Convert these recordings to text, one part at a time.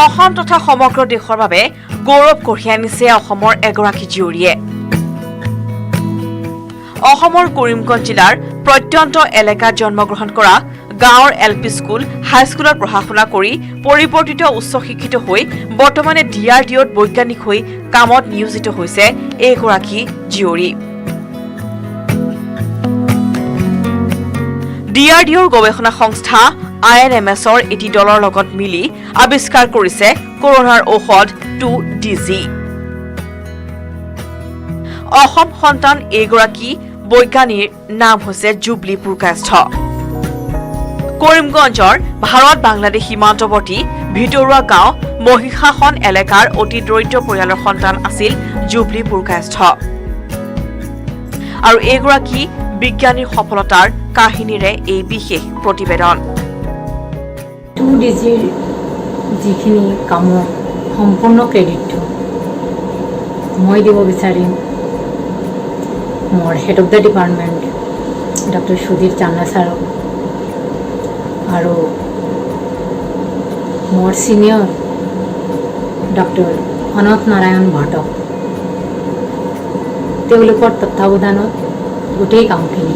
অসম তথা সমগ্ৰ দেশৰ বাবে গৌৰৱ কঢ়িয়াই আনিছে অসমৰ এগৰাকী জীয়ৰীয়ে। অসমৰ কৰিমগঞ্জ জিলাৰ প্ৰত্যন্ত এলেকাত জন্মগ্ৰহণ কৰা গাঁৱৰ LP স্কুল হাইস্কুলত পঢ়া শুনা কৰি পৰিৱৰ্তিত উচ্চ শিক্ষিত হৈ বৰ্তমানে DRDOত বৈজ্ঞানিক হৈ কামত নিয়োজিত হৈছে এইগৰাকী জীয়ৰী। DRDOৰ গৱেষণা সংস্থা INMSৰ এটি দলৰ লগত মিলি আৱিষ্কাৰ কৰিছে কৰোনাৰ ঔষধ 2DG। অসম সন্তান এইগৰাকী বৈজ্ঞানিক নাম হৈছে জুবলি পুৰকায়স্থ। কৰিমগঞ্জৰ ভাৰত বাংলাদেশ সীমান্তৱৰ্তী ভিতৰুৱা গাঁও মহিষাসন এলেকাৰ অতি দৰিদ্ৰ পৰিয়ালৰ সন্তান আছিল জুবলি পুৰকায়স্থ। আৰু এইগৰাকী বিজ্ঞানীৰ সফলতাৰ কাহিনীৰে এই বিশেষ প্ৰতিবেদন। 2DGৰ যিখিনি কামৰ সম্পূৰ্ণ ক্ৰেডিটটো মই দিব বিচাৰিম মোৰ head of the department doctor Sudhir চান্না ছাৰক আৰু মোৰ ছিনিয়ৰ ডক্টৰ অনত নাৰায়ণ ভট্টক। তেওঁলোকৰ তত্ত্বাৱধানত গোটেই কামখিনি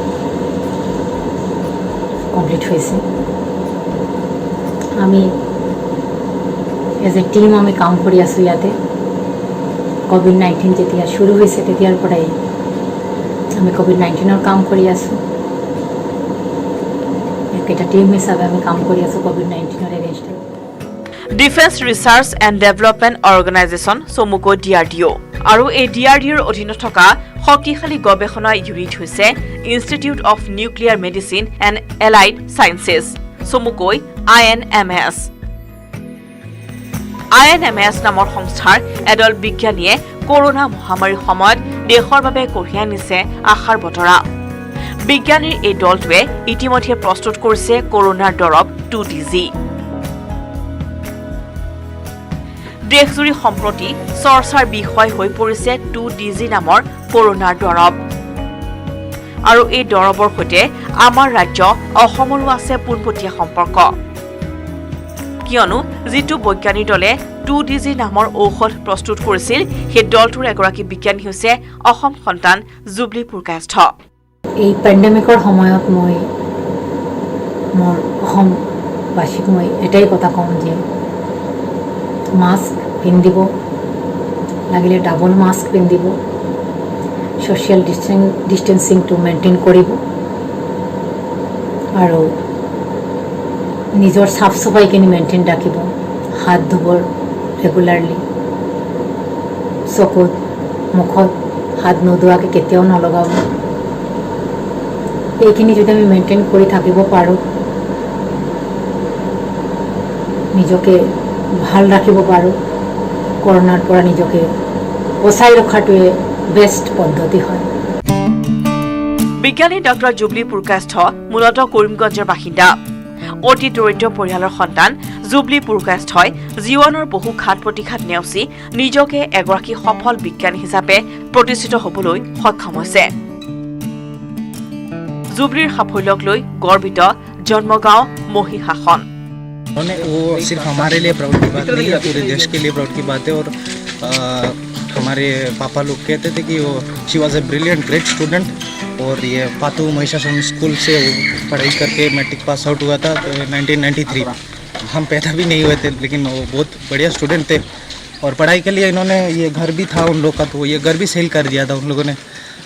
কমপ্লিট হৈছে। আমি এজ এ টিম আমি কাম কৰি আছোঁ ইয়াতে। COVID-19 যেতিয়া শুৰু হৈছে তেতিয়াৰ পৰাই আমি COVID-19ৰ কাম কৰি আছোঁ। একটা টিম হিচাপে আমি কাম কৰি আছোঁ COVID-19ৰ এগেইনষ্টে। Defence research and development organisation চমুকৈ DRDO আৰু এই DRDOৰ অধীনত থকা শক্তিশালী গৱেষণা ইউনিট হৈছে institute of nuclear medicine and allied sciences চমুকৈ INMS। INMS নামৰ সংস্থাৰ এদল বিজ্ঞানীয়ে কৰোনা মহামাৰীৰ সময়ত দেশৰ বাবে কঢ়িয়াই নিছে আশাৰ বতৰা। বিজ্ঞানীৰ এই দলটোৱে ইতিমধ্যে প্ৰস্তুত কৰিছে কৰোনাৰ দৰৱ 2DG। দেশজুৰি সম্প্ৰতি চৰ্চাৰ বিষয় হৈ পৰিছে 2DG নামৰ কৰোনাৰ দৰৱ। আৰু এই দৰৱৰ সৈতে আমাৰ ৰাজ্য অসমৰো আছে পোনপটীয়া সম্পৰ্ক। কিয়নো যিটো বৈজ্ঞানিক দলে 2DG নামৰ ঔষধ প্ৰস্তুত কৰিছিল সেই দলটোৰ এগৰাকী বিজ্ঞানী হৈছে অসম সন্তান জুবলি পুৰকায়স্থ। এই পেণ্ডেমিকৰ সময়ত মই মোৰ অসমবাসীক মই এটাই কথা কওঁ যে মাস্ক পিন্ধিব লাগিলে, ডাবল মাস্ক পিন্ধিব, ছ'চিয়েল ডিষ্টেন্সিংটো মেইনটেইন কৰিব আৰু নিজৰ চাফ চাফাইখিনি মেইনটেইন ৰাখিব। হাত ধুব ৰেগুলাৰলি, চকুত মুখত হাত নোধোৱাকৈ কেতিয়াও নলগাব। এইখিনি যদি আমি মেইনটেইন কৰি থাকিব পাৰোঁ, নিজকে ভাল ৰাখিব পাৰোঁ, কৰোনাৰ পৰা নিজকে বচাই ৰখাটোৱে বেষ্ট পদ্ধতি হয়। বিজ্ঞানী ডক্টৰ জুবলি পুৰকায়স্থ মূলতঃ কৰিমগঞ্জৰ বাসিন্দা। অতি দৰিদ্ৰ পৰিয়ালৰ সন্তান জুবলি পুৰকায়স্থই জীৱনৰ বহু ঘাত প্ৰতিঘাত নেওচি নিজকে এগৰাকী সফল বিজ্ঞানী হিচাপে প্ৰতিষ্ঠিত হ'বলৈ সক্ষম হৈছে। জুবলিৰ সাফল্যক লৈ গৰ্বিত জন্মগাঁও মহিষাসন। वो सिर्फ हमारे लिए प्राउड की बात नहीं है, पूरे देश के लिए प्राउड की बात है। और हमारे पापा लोग कहते थे कि वो she was a brilliant great student. और ये पातू महिषासन स्कूल से पढ़ाई करके मैट्रिक पास आउट हुआ था 1993। हम पैदा भी नहीं हुए थे, लेकिन वो बहुत बढ़िया स्टूडेंट थे। और पढ़ाई के लिए इन्होंने, ये घर भी था उन लोग का, तो ये घर भी सेल कर दिया था उन लोगों ने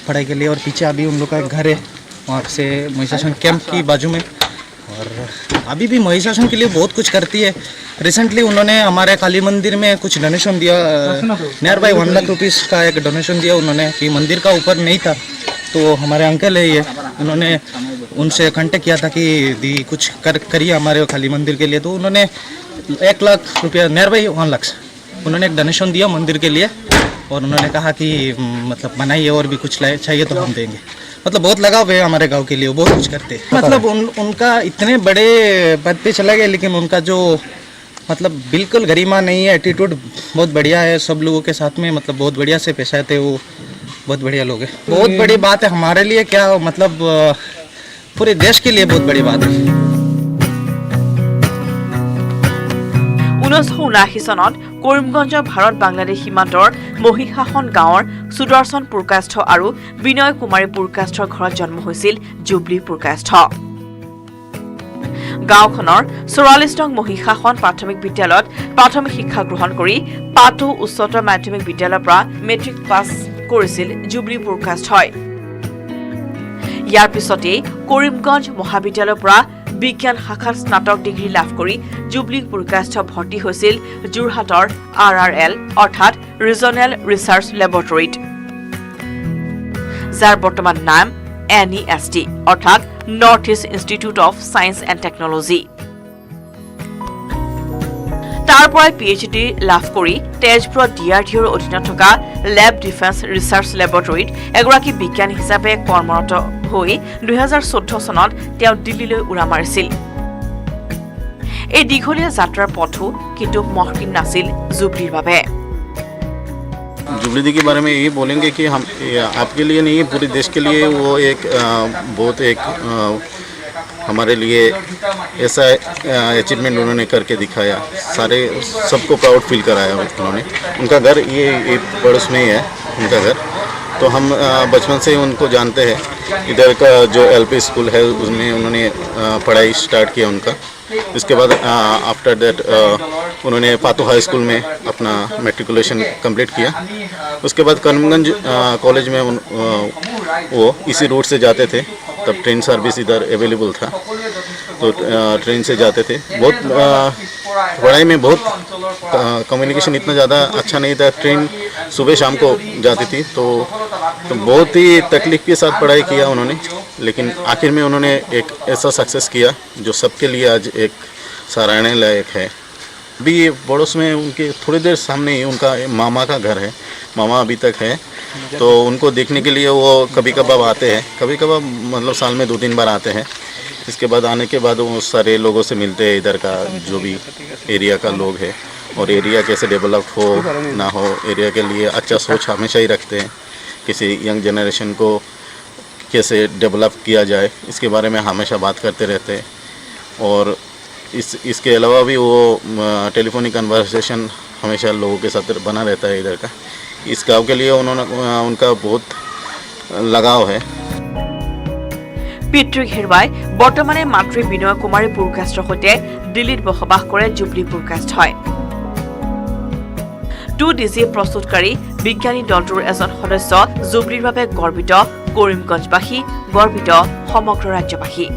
पढ़ाई के लिए। और पीछे अभी उन लोग का एक घर है वहाँ से महिषासन कैंप की बाजू में। और अभी भी महिषासन के लिए बहुत कुछ करती है। रिसेंटली उन्होंने हमारे काली मंदिर में कुछ डोनेशन दिया, नियर बाई 1 लाख रुपीज़ का एक डोनेशन दिया उन्होंने, कि मंदिर का ऊपर नहीं था। तो हमारे अंकल है ये, उन्होंने उनसे कांटेक्ट किया था कि दी कुछ करिए हमारे काली मंदिर के लिए। तो उन्होंने 1 लाख रुपया, नियर बाई 1 लाख उन्होंने एक डोनेशन दिया मंदिर के लिए। और उन्होंने कहा कि मतलब बनाइए और भी कुछ चाहिए तो हम देंगे। मतलब बहुत लगाव है हमारे गांव के लिए, वो बहुत कुछ करते हैं। मतलब उनका इतने बड़े पद पे चला गया, लेकिन उनका जो मतलब बिल्कुल गरिमा नहीं है, एटीट्यूड बहुत बढ़िया है सब लोगों के साथ में। मतलब बहुत बढ़िया से पेश आते, वो बहुत बढ़िया लोग हैं। बहुत बड़ी बात है हमारे लिए, क्या मतलब पूरे देश के लिए बहुत बड़ी बात है। 1979 চনত কৰিমগঞ্জৰ ভাৰত বাংলাদেশ সীমান্তৰ মহিষাসন গাঁৱৰ সুদৰ্শন পুৰকাষ্ঠ আৰু বিনয় কুমাৰী পুৰকাষ্ঠৰ ঘৰত জন্ম হৈছিল জুবলি পুৰকাষ্ঠ। গাঁওখনৰ 44 নং মহিষাসন প্ৰাথমিক বিদ্যালয়ত প্ৰাথমিক শিক্ষা গ্ৰহণ কৰি পাটু উচ্চতৰ মাধ্যমিক বিদ্যালয়ৰ পৰা মেট্ৰিক পাছ কৰিছিল জুবলি পুৰকাষ্ঠই। ইয়াৰ পিছতেই কৰিমগঞ্জ মহাবিদ্যালয়ৰ পৰা বিজ্ঞান শাখাত স্নাতক ডিগ্ৰী লাভ কৰি জুবলি পুৰকাষ্ঠ ভৰ্তি হৈছিল যোৰহাটৰ RRL অৰ্থাৎ ৰিজনেল ৰিচাৰ্চ লেবৰেটৰীত, যাৰ বৰ্তমান নাম NEST অৰ্থাৎ north east institute of science and technology. তাৰ পৰাই PhD লাভ কৰি তেজপুৰত DRDOৰ অধীনত থকা লেব ডিফেন্স ৰিচাৰ্চ লেবৰেটৰীত এগৰাকী বিজ্ঞানী হিচাপে কৰ্মৰত হৈ 2014 চনত তেওঁ দিল্লীলৈ উৰা মাৰিছিল। এই দীঘলীয়া যাত্ৰাৰ পথো কিন্তু মসৃণ নাছিল জুবলিৰ বাবে। जुबली दी के बारे में यही बोलेंगे कि हम आपके लिए नहीं पूरे देश के लिए वो एक बहुत एक हमारे लिए ऐसा अचीवमेंट उन्होंने करके दिखाया, सारे सबको प्राउड फील कराया उन्होंने। उनका घर ये पड़ोस में ही है उनका घर, तो हम बचपन से ही उनको जानते हैं। इधर का जो LP स्कूल है उसमें उन्होंने पढ़ाई स्टार्ट किया उनका। इसके बाद आफ्टर दैट उन्होंने पातू हाई स्कूल में अपना मैट्रिकुलेशन कंप्लीट किया। उसके बाद करीमगंज कॉलेज में वो इसी रूट से जाते थे, तब ट्रेन सर्विस इधर अवेलेबल था, तो ट्रेन से जाते थे। बहुत पढ़ाई में बहुत कम्युनिकेशन इतना ज़्यादा अच्छा नहीं था, ट्रेन सुबह शाम को जाती थी, तो बहुत ही तकलीफ के साथ पढ़ाई किया उन्होंने, लेकिन आखिर में उन्होंने एक ऐसा सक्सेस किया जो सबके लिए आज एक सराहने लायक है। अभी पड़ोस में उनके थोड़ी देर सामने ही उनका मामा का घर है, मामा अभी तक है, तो उनको देखने के लिए वो कभी कभार आते हैं, कभी कभार मतलब साल में 2-3 बार आते हैं। इसके बाद आने के बाद वो सारे लोगों से मिलते हैं, इधर का जो भी एरिया का लोग है और एरिया कैसे डेवलप हो ना हो, एरिया के लिए अच्छा सोच हमेशा ही रखते हैं। किसी यंग जनरेशन को कैसे डेवलप किया जाए इसके बारे में हमेशा बात करते रहते हैं। और इसके अलावा भी वो टेलीफोनिक कन्वर्सेशन हमेशा लोगों के साथ बना रहता है इधर का। इस गांव के लिए उनका बहुत लगाव है। পিতৃক হেৰুৱাই বৰ্তমানে মাতৃ বিনয় কুমাৰী পুৰকাষ্ঠৰ সৈতে দিল্লীত বসবাস কৰে জুবলি পুৰকাষ্ঠই। 2DG প্ৰস্তুতকাৰী বিজ্ঞানী দলটোৰ এজন সদস্য জুবলিৰ বাবে গৰ্বিত কৰিমগঞ্জবাসী, গৰ্বিত সমগ্ৰ ৰাজ্যবাসী।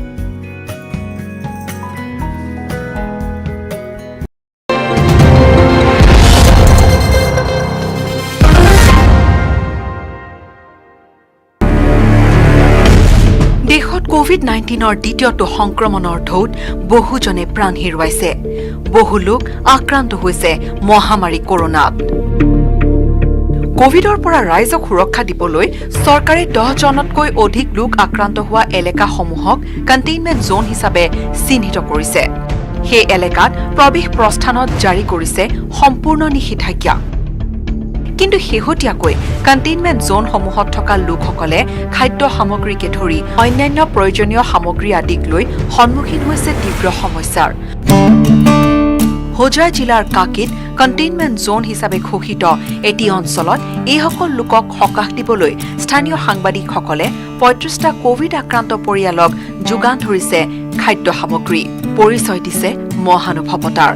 দেশত কোভিড-19ৰ দ্বিতীয়টো সংক্ৰমণৰ ঢৌত বহুজনে প্ৰাণ হেৰুৱাইছে, বহু লোক আক্ৰান্ত হৈছে মহামাৰী কৰোনাত। কোভিডৰ পৰা ৰাইজক সুৰক্ষা দিবলৈ চৰকাৰে 10জনতকৈ অধিক লোক আক্ৰান্ত হোৱা এলেকাসমূহক কণ্টেইনমেণ্ট জোন হিচাপে চিহ্নিত কৰিছে। সেই এলেকাত প্ৰৱেশ প্ৰস্থানত জাৰি কৰিছে সম্পূৰ্ণ নিষেধাজ্ঞা। কিন্তু শেহতীয়াকৈ কণ্টেইনমেণ্ট জোনসমূহত থকা লোকসকলে খাদ্য সামগ্ৰীকে ধৰি অন্যান্য প্ৰয়োজনীয় সামগ্ৰী আদিক লৈ সন্মুখীন হৈছে তীব্ৰ সমস্যাৰ। হোজাই জিলাৰ কাকিত কণ্টেইনমেণ্ট জোন হিচাপে ঘোষিত এটি অঞ্চলত এইসকল লোকক সকাহ দিবলৈ স্থানীয় সাংবাদিকসকলে 35টা কোভিড আক্ৰান্ত পৰিয়ালক যোগান ধৰিছে খাদ্য সামগ্ৰী। পৰিচয় দিছে মহানুভৱতাৰ।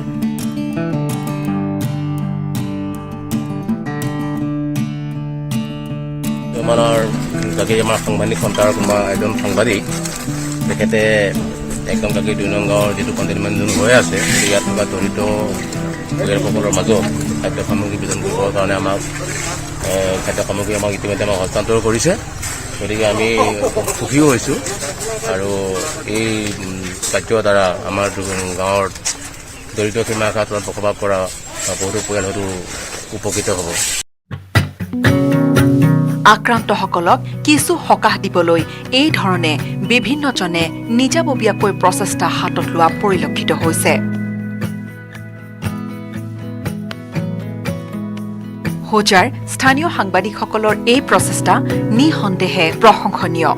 আমাৰ সাংবাদিক সন্থাৰ কোনোবা এজন সাংবাদিক, তেখেতে একদম কাকি 2 নং গাঁৱৰ যিটো কণ্টেইনমেণ্ট জোন হৈ আছে, ইয়াত থকা দৰিদ্ৰ পৰিয়ালসকলৰ মাজত খাদ্য সামগ্ৰী বিতৰণ কৰিবৰ কাৰণে আমাক খাদ্য সামগ্ৰী ইতিমধ্যে আমাক হস্তান্তৰ কৰিছে। গতিকে আমি খুব সুখীও হৈছোঁ আৰু এই কাৰ্যৰ দ্বাৰা আমাৰ গাঁৱৰ দৰিদ্ৰ সীমাৰেখাত বসবাস কৰা বহুতো পৰিয়াল হয়তো উপকৃত হ'ব। আক্ৰান্তসকলক কিছু সকাহ দিবলৈ এই ধৰণে বিভিন্নজনে নিজাববীয়াকৈ প্ৰচেষ্টা হাতত লোৱা পৰিলক্ষিত হৈছে। হোজাৰ স্থানীয় সাংবাদিকসকলৰ এই প্ৰচেষ্টা নিঃসন্দেহে প্ৰশংসনীয়।